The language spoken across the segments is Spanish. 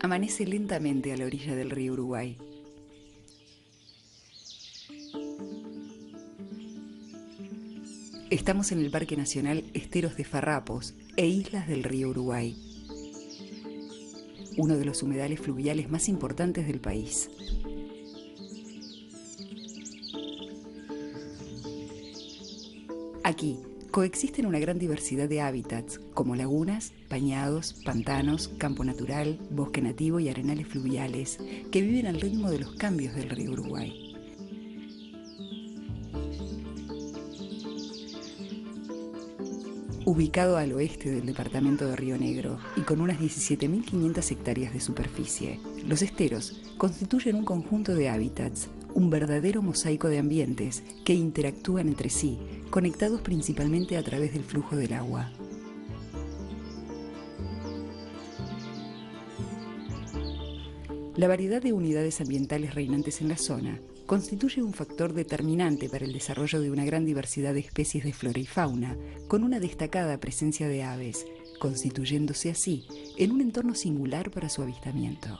Amanece lentamente a la orilla del río Uruguay. Estamos en el Parque Nacional Esteros de Farrapos e Islas del Río Uruguay, uno de los humedales fluviales más importantes del país. Aquí coexisten una gran diversidad de hábitats, como lagunas, bañados, pantanos, campo natural, bosque nativo y arenales fluviales, que viven al ritmo de los cambios del río Uruguay. Ubicado al oeste del departamento de Río Negro y con unas 17.500 hectáreas de superficie, los esteros constituyen un conjunto de hábitats, un verdadero mosaico de ambientes que interactúan entre sí, conectados principalmente a través del flujo del agua. La variedad de unidades ambientales reinantes en la zona constituye un factor determinante para el desarrollo de una gran diversidad de especies de flora y fauna, con una destacada presencia de aves, constituyéndose así en un entorno singular para su avistamiento.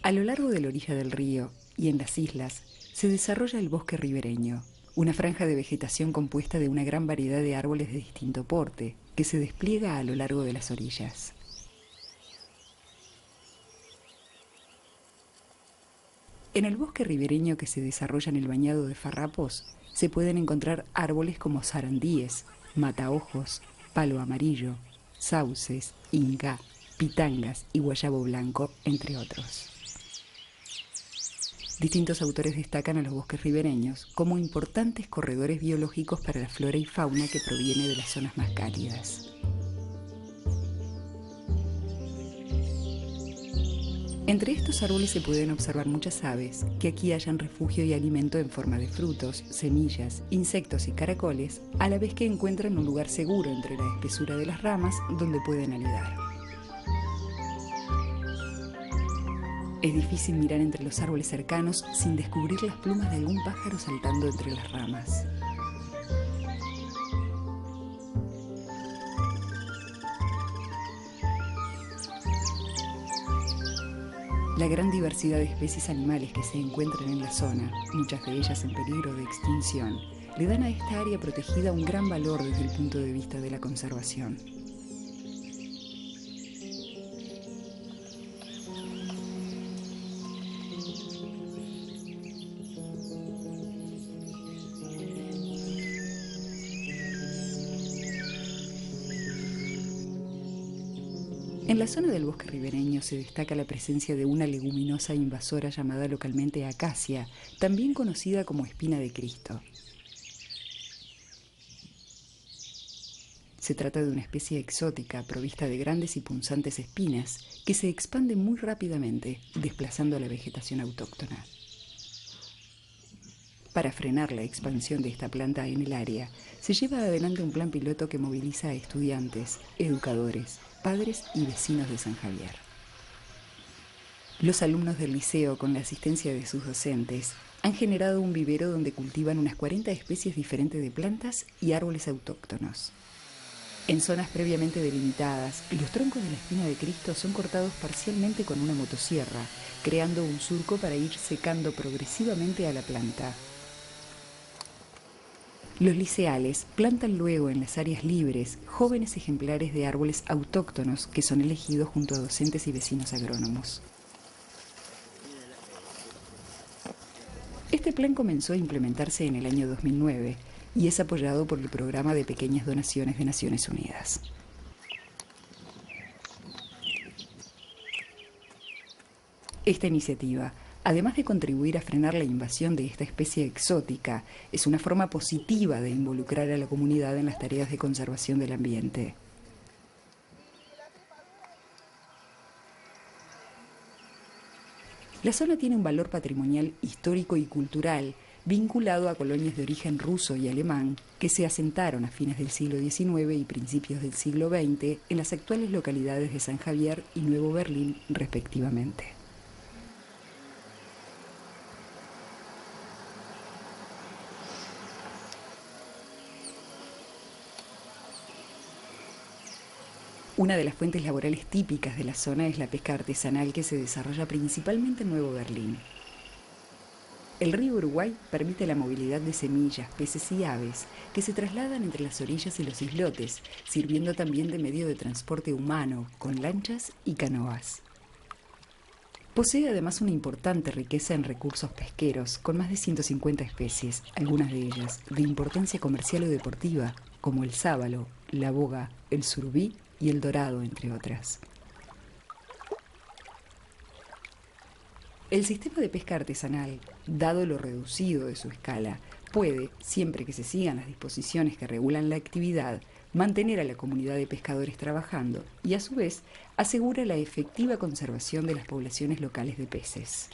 A lo largo de la orilla del río y en las islas se desarrolla el bosque ribereño, una franja de vegetación compuesta de una gran variedad de árboles de distinto porte que se despliega a lo largo de las orillas. En el bosque ribereño que se desarrolla en el bañado de Farrapos se pueden encontrar árboles como sarandíes, mataojos, palo amarillo, sauces, inga, pitangas y guayabo blanco, entre otros. Distintos autores destacan a los bosques ribereños como importantes corredores biológicos para la flora y fauna que proviene de las zonas más cálidas. Entre estos árboles se pueden observar muchas aves que aquí hallan refugio y alimento en forma de frutos, semillas, insectos y caracoles, a la vez que encuentran un lugar seguro entre la espesura de las ramas donde pueden anidar. Es difícil mirar entre los árboles cercanos sin descubrir las plumas de algún pájaro saltando entre las ramas. La gran diversidad de especies animales que se encuentran en la zona, muchas de ellas en peligro de extinción, le dan a esta área protegida un gran valor desde el punto de vista de la conservación. En la zona del bosque ribereño se destaca la presencia de una leguminosa invasora llamada localmente acacia, también conocida como espina de Cristo. Se trata de una especie exótica provista de grandes y punzantes espinas que se expande muy rápidamente, desplazando a la vegetación autóctona. Para frenar la expansión de esta planta en el área, se lleva adelante un plan piloto que moviliza a estudiantes, educadores, padres y vecinos de San Javier. Los alumnos del liceo, con la asistencia de sus docentes, han generado un vivero donde cultivan unas 40 especies diferentes de plantas y árboles autóctonos. En zonas previamente delimitadas, los troncos de la espina de Cristo son cortados parcialmente con una motosierra, creando un surco para ir secando progresivamente a la planta. Los liceales plantan luego en las áreas libres jóvenes ejemplares de árboles autóctonos que son elegidos junto a docentes y vecinos agrónomos. Este plan comenzó a implementarse en el año 2009 y es apoyado por el Programa de Pequeñas Donaciones de Naciones Unidas. Esta iniciativa, además de contribuir a frenar la invasión de esta especie exótica, es una forma positiva de involucrar a la comunidad en las tareas de conservación del ambiente. La zona tiene un valor patrimonial histórico y cultural, vinculado a colonias de origen ruso y alemán que se asentaron a fines del siglo XIX y principios del siglo XX en las actuales localidades de San Javier y Nuevo Berlín, respectivamente. Una de las fuentes laborales típicas de la zona es la pesca artesanal que se desarrolla principalmente en Nuevo Berlín. El río Uruguay permite la movilidad de semillas, peces y aves que se trasladan entre las orillas y los islotes, sirviendo también de medio de transporte humano, con lanchas y canoas. Posee además una importante riqueza en recursos pesqueros, con más de 150 especies, algunas de ellas de importancia comercial o deportiva, como el sábalo, la boga, el surubí y el dorado, entre otras. El sistema de pesca artesanal, dado lo reducido de su escala, puede, siempre que se sigan las disposiciones que regulan la actividad, mantener a la comunidad de pescadores trabajando y, a su vez, asegura la efectiva conservación de las poblaciones locales de peces.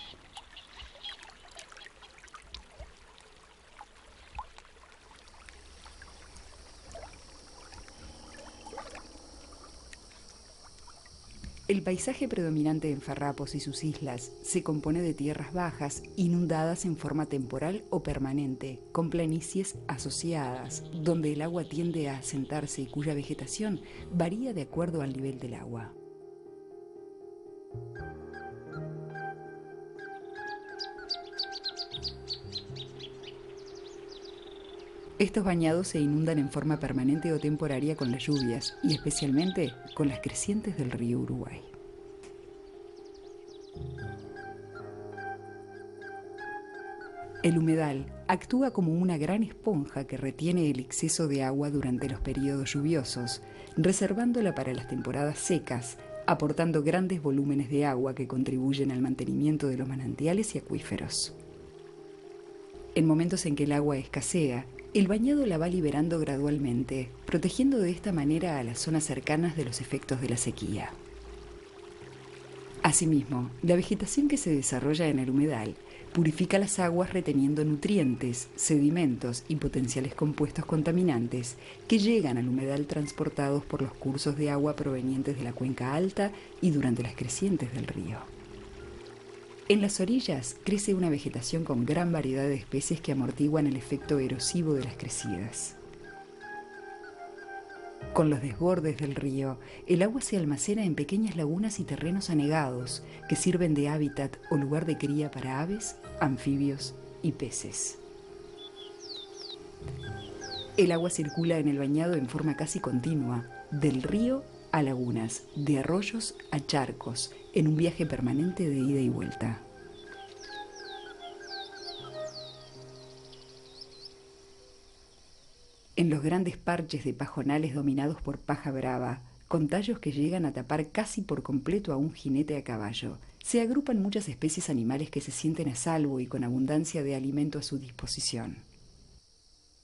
El paisaje predominante en Farrapos y sus islas se compone de tierras bajas inundadas en forma temporal o permanente, con planicies asociadas, donde el agua tiende a asentarse y cuya vegetación varía de acuerdo al nivel del agua. Estos bañados se inundan en forma permanente o temporaria con las lluvias y especialmente con las crecientes del río Uruguay. El humedal actúa como una gran esponja que retiene el exceso de agua durante los periodos lluviosos, reservándola para las temporadas secas, aportando grandes volúmenes de agua que contribuyen al mantenimiento de los manantiales y acuíferos. En momentos en que el agua escasea, el bañado la va liberando gradualmente, protegiendo de esta manera a las zonas cercanas de los efectos de la sequía. Asimismo, la vegetación que se desarrolla en el humedal purifica las aguas reteniendo nutrientes, sedimentos y potenciales compuestos contaminantes que llegan al humedal transportados por los cursos de agua provenientes de la cuenca alta y durante las crecientes del río. En las orillas crece una vegetación con gran variedad de especies que amortiguan el efecto erosivo de las crecidas. Con los desbordes del río, el agua se almacena en pequeñas lagunas y terrenos anegados que sirven de hábitat o lugar de cría para aves, anfibios y peces. El agua circula en el bañado en forma casi continua, del río a lagunas, de arroyos a charcos, en un viaje permanente de ida y vuelta. En los grandes parches de pajonales dominados por paja brava, con tallos que llegan a tapar casi por completo a un jinete a caballo, se agrupan muchas especies animales que se sienten a salvo y con abundancia de alimento a su disposición.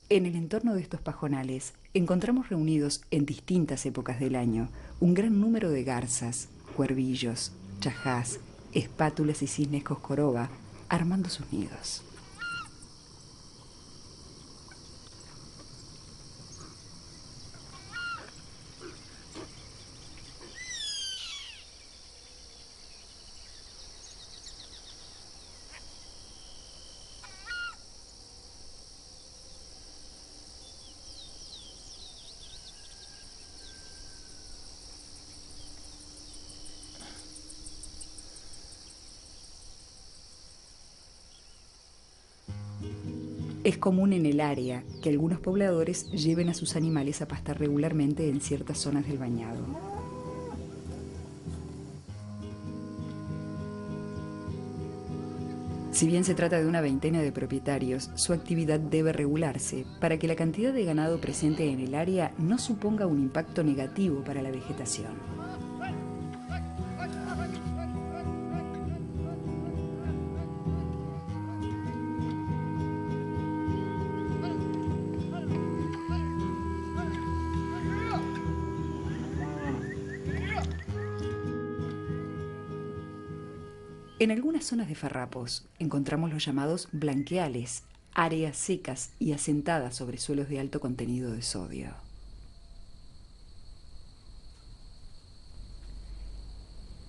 En el entorno de estos pajonales encontramos reunidos en distintas épocas del año un gran número de garzas, cuervillos, chajás, espátulas y cisnes coscoroba armando sus nidos. Es común en el área que algunos pobladores lleven a sus animales a pastar regularmente en ciertas zonas del bañado. Si bien se trata de una veintena de propietarios, su actividad debe regularse para que la cantidad de ganado presente en el área no suponga un impacto negativo para la vegetación. En algunas zonas de Farrapos encontramos los llamados blanqueales, áreas secas y asentadas sobre suelos de alto contenido de sodio.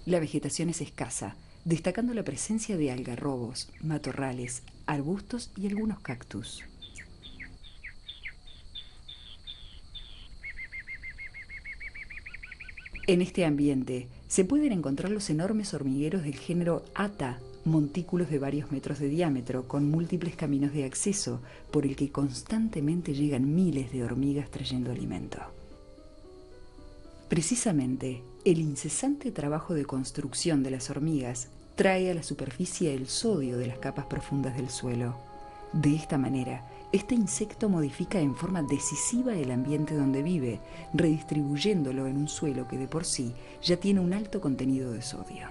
La vegetación es escasa, destacando la presencia de algarrobos, matorrales, arbustos y algunos cactus. En este ambiente se pueden encontrar los enormes hormigueros del género Ata, montículos de varios metros de diámetro con múltiples caminos de acceso por el que constantemente llegan miles de hormigas trayendo alimento. Precisamente, el incesante trabajo de construcción de las hormigas trae a la superficie el sodio de las capas profundas del suelo. De esta manera, este insecto modifica en forma decisiva el ambiente donde vive, redistribuyéndolo en un suelo que de por sí ya tiene un alto contenido de sodio.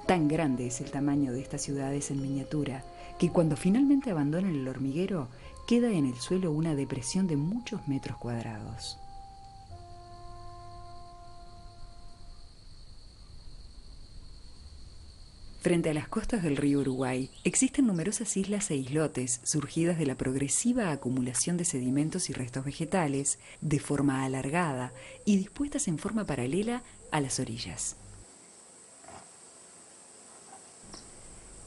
Tan grande es el tamaño de estas ciudades en miniatura que cuando finalmente abandonan el hormiguero, queda en el suelo una depresión de muchos metros cuadrados. Frente a las costas del río Uruguay, existen numerosas islas e islotes surgidas de la progresiva acumulación de sedimentos y restos vegetales de forma alargada y dispuestas en forma paralela a las orillas.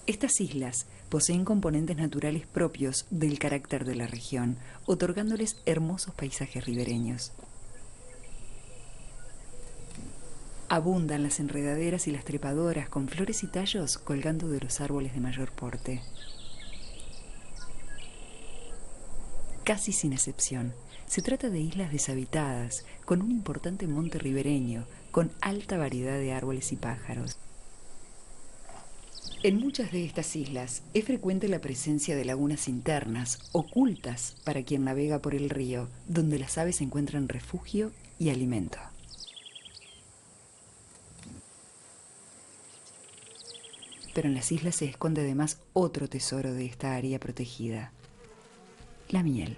Estas islas poseen componentes naturales propios del carácter de la región, otorgándoles hermosos paisajes ribereños. Abundan las enredaderas y las trepadoras con flores y tallos colgando de los árboles de mayor porte. Casi sin excepción, se trata de islas deshabitadas, con un importante monte ribereño, con alta variedad de árboles y pájaros. En muchas de estas islas es frecuente la presencia de lagunas internas, ocultas para quien navega por el río, donde las aves encuentran refugio y alimento. Pero en las islas se esconde además otro tesoro de esta área protegida: la miel.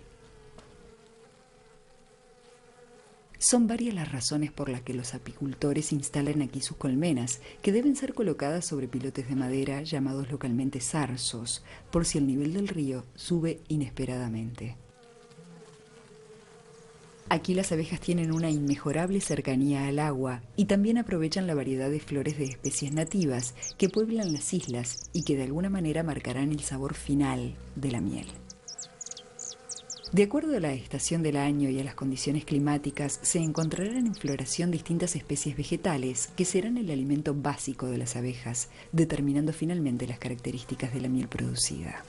Son varias las razones por las que los apicultores instalan aquí sus colmenas, que deben ser colocadas sobre pilotes de madera llamados localmente zarzos, por si el nivel del río sube inesperadamente. Aquí las abejas tienen una inmejorable cercanía al agua y también aprovechan la variedad de flores de especies nativas que pueblan las islas y que de alguna manera marcarán el sabor final de la miel. De acuerdo a la estación del año y a las condiciones climáticas, se encontrarán en floración distintas especies vegetales que serán el alimento básico de las abejas, determinando finalmente las características de la miel producida.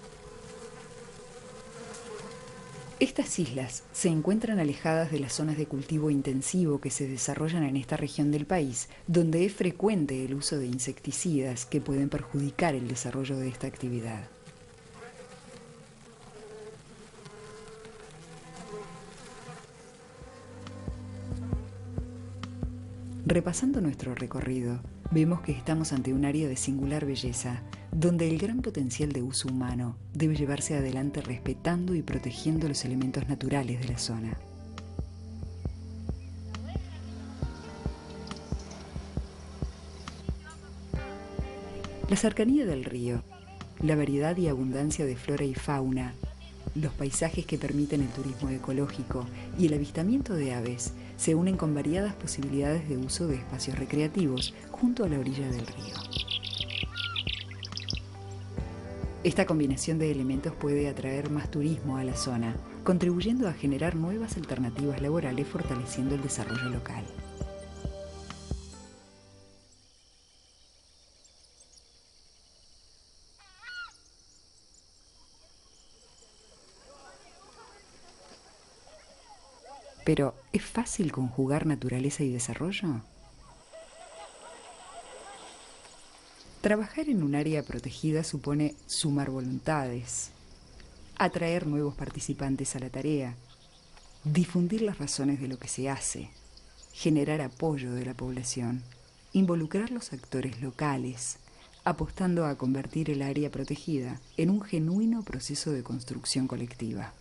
Estas islas se encuentran alejadas de las zonas de cultivo intensivo que se desarrollan en esta región del país, donde es frecuente el uso de insecticidas que pueden perjudicar el desarrollo de esta actividad. Repasando nuestro recorrido, vemos que estamos ante un área de singular belleza, donde el gran potencial de uso humano debe llevarse adelante respetando y protegiendo los elementos naturales de la zona. La cercanía del río, la variedad y abundancia de flora y fauna, los paisajes que permiten el turismo ecológico y el avistamiento de aves se unen con variadas posibilidades de uso de espacios recreativos junto a la orilla del río. Esta combinación de elementos puede atraer más turismo a la zona, contribuyendo a generar nuevas alternativas laborales, fortaleciendo el desarrollo local. Pero, ¿es fácil conjugar naturaleza y desarrollo? Trabajar en un área protegida supone sumar voluntades, atraer nuevos participantes a la tarea, difundir las razones de lo que se hace, generar apoyo de la población, involucrar los actores locales, apostando a convertir el área protegida en un genuino proceso de construcción colectiva.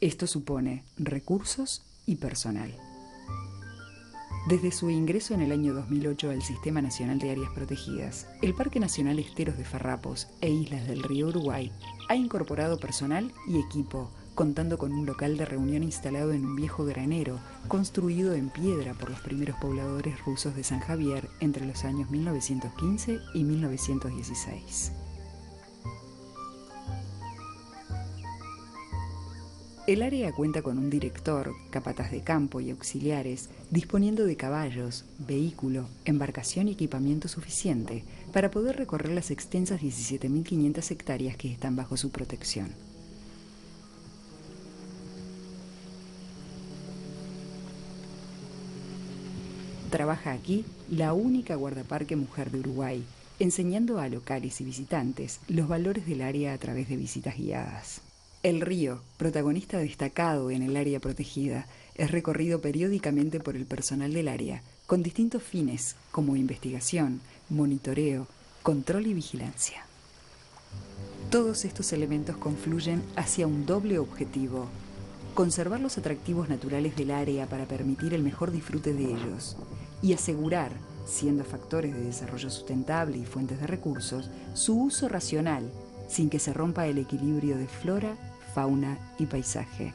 Esto supone recursos y personal. Desde su ingreso en el año 2008 al Sistema Nacional de Áreas Protegidas, el Parque Nacional Esteros de Farrapos e Islas del Río Uruguay ha incorporado personal y equipo, contando con un local de reunión instalado en un viejo granero, construido en piedra por los primeros pobladores rusos de San Javier entre los años 1915 y 1916. El área cuenta con un director, capataz de campo y auxiliares, disponiendo de caballos, vehículo, embarcación y equipamiento suficiente para poder recorrer las extensas 17.500 hectáreas que están bajo su protección. Trabaja aquí la única guardaparque mujer de Uruguay, enseñando a locales y visitantes los valores del área a través de visitas guiadas. El río, protagonista destacado en el área protegida, es recorrido periódicamente por el personal del área, con distintos fines, como investigación, monitoreo, control y vigilancia. Todos estos elementos confluyen hacia un doble objetivo: conservar los atractivos naturales del área para permitir el mejor disfrute de ellos, y asegurar, siendo factores de desarrollo sustentable y fuentes de recursos, su uso racional, sin que se rompa el equilibrio de flora, fauna y paisaje.